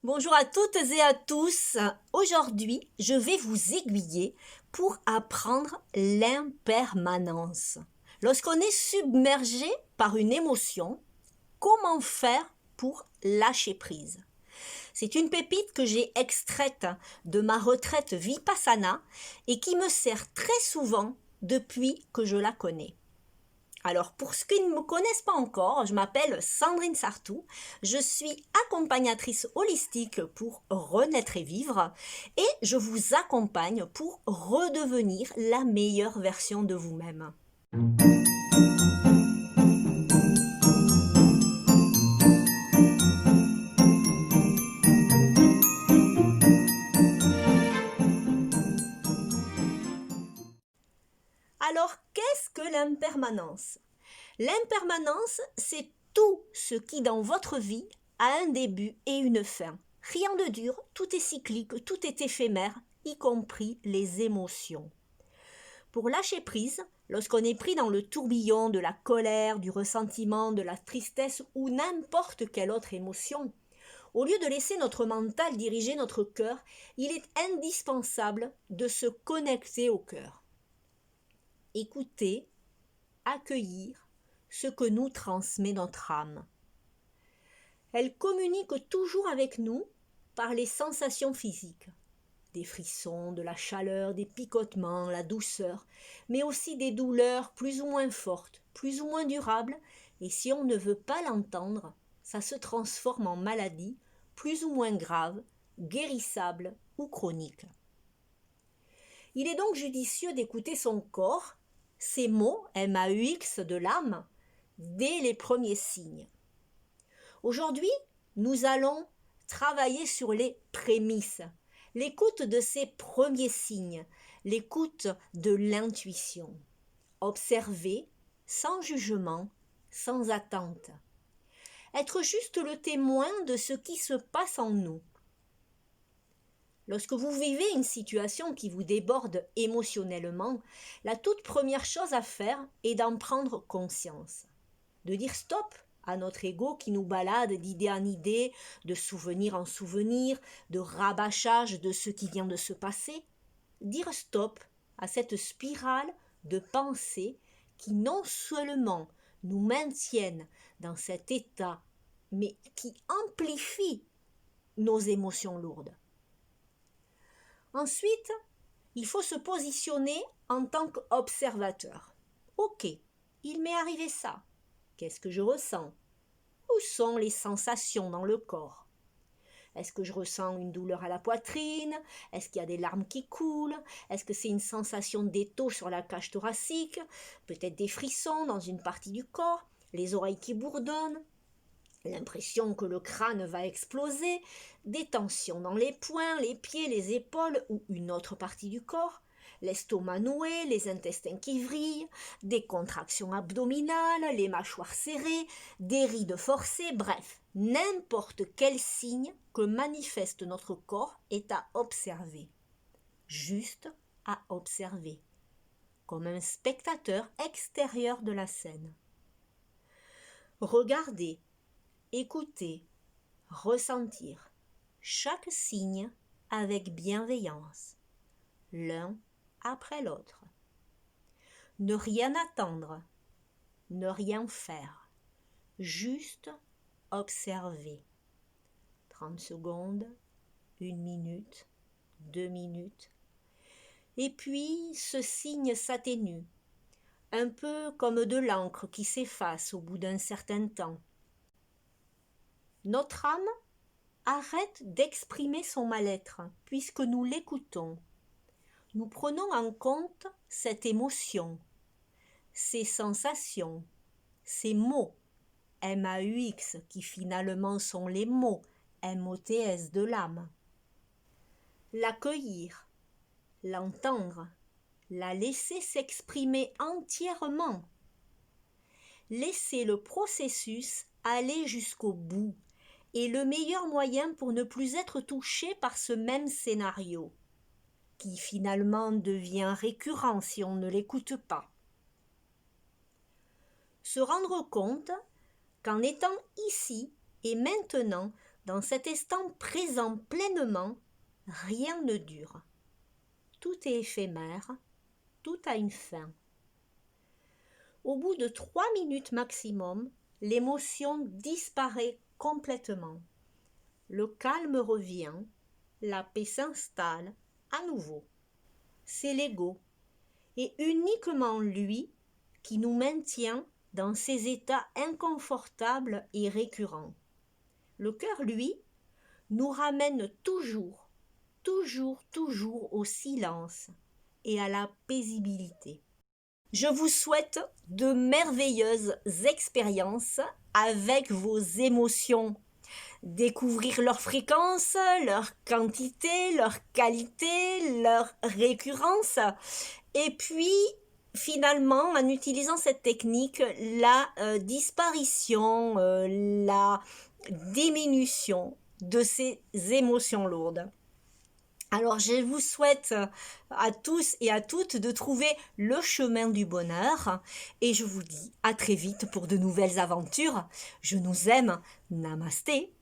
Bonjour à toutes et à tous. Aujourd'hui, je vais vous aiguiller pour apprendre l'impermanence. Lorsqu'on est submergé par une émotion, comment faire pour lâcher prise? C'est une pépite que j'ai extraite de ma retraite Vipassana et qui me sert très souvent depuis que je la connais. Alors, pour ceux qui ne me connaissent pas encore, je m'appelle Sandrine Sartou, je suis accompagnatrice holistique pour renaître et vivre et je vous accompagne pour redevenir la meilleure version de vous-même. Alors, qu'est-ce que l'impermanence? L'impermanence, c'est tout ce qui dans votre vie a un début et une fin. Rien de dur, tout est cyclique, tout est éphémère, y compris les émotions. Pour lâcher prise, lorsqu'on est pris dans le tourbillon de la colère, du ressentiment, de la tristesse ou n'importe quelle autre émotion, au lieu de laisser notre mental diriger notre cœur, il est indispensable de se connecter au cœur. Écouter, accueillir ce que nous transmet notre âme. Elle communique toujours avec nous par les sensations physiques, des frissons, de la chaleur, des picotements, la douceur, mais aussi des douleurs plus ou moins fortes, plus ou moins durables, et si on ne veut pas l'entendre, ça se transforme en maladie plus ou moins grave, guérissable ou chronique. Il est donc judicieux d'écouter son corps, ces mots MAUX de l'âme, dès les premiers signes. Aujourd'hui, nous allons travailler sur les prémices, l'écoute de ces premiers signes, l'écoute de l'intuition. Observer sans jugement, sans attente. Être juste le témoin de ce qui se passe en nous. Lorsque vous vivez une situation qui vous déborde émotionnellement, la toute première chose à faire est d'en prendre conscience. De dire stop à notre ego qui nous balade d'idée en idée, de souvenir en souvenir, de rabâchage de ce qui vient de se passer. Dire stop à cette spirale de pensée qui non seulement nous maintiennent dans cet état, mais qui amplifie nos émotions lourdes. Ensuite, il faut se positionner en tant qu'observateur. Ok, il m'est arrivé ça. Qu'est-ce que je ressens? Où sont les sensations dans le corps? Est-ce que je ressens une douleur à la poitrine? Est-ce qu'il y a des larmes qui coulent? Est-ce que c'est une sensation d'étau sur la cage thoracique? Peut-être des frissons dans une partie du corps? Les oreilles qui bourdonnent? L'impression que le crâne va exploser, des tensions dans les poings, les pieds, les épaules ou une autre partie du corps, l'estomac noué, les intestins qui vrillent, des contractions abdominales, les mâchoires serrées, des rides forcées, bref, n'importe quel signe que manifeste notre corps est à observer. Juste à observer, comme un spectateur extérieur de la scène. Regardez, écouter, ressentir chaque signe avec bienveillance, l'un après l'autre. Ne rien attendre, ne rien faire, juste observer. 30 secondes, 1 minute, 2 minutes. Et puis ce signe s'atténue, un peu comme de l'encre qui s'efface au bout d'un certain temps. Notre âme arrête d'exprimer son mal-être puisque nous l'écoutons. Nous prenons en compte cette émotion, ces sensations, ces mots, MAUX, qui finalement sont les mots MOTS de l'âme. L'accueillir, l'entendre, la laisser s'exprimer entièrement. Laisser le processus aller jusqu'au bout est le meilleur moyen pour ne plus être touché par ce même scénario, qui finalement devient récurrent si on ne l'écoute pas. Se rendre compte qu'en étant ici et maintenant, dans cet instant présent pleinement, rien ne dure. Tout est éphémère, tout a une fin. Au bout de 3 minutes maximum, l'émotion disparaît complètement. Le calme revient, la paix s'installe à nouveau. C'est l'ego, et uniquement lui, qui nous maintient dans ces états inconfortables et récurrents. Le cœur, lui, nous ramène toujours au silence et à la paisibilité. Je vous souhaite de merveilleuses expériences avec vos émotions. Découvrir leur fréquence, leur quantité, leur qualité, leur récurrence. Et puis, finalement, en utilisant cette technique, la disparition, la diminution de ces émotions lourdes. Alors je vous souhaite à tous et à toutes de trouver le chemin du bonheur et je vous dis à très vite pour de nouvelles aventures. Je nous aime. Namasté.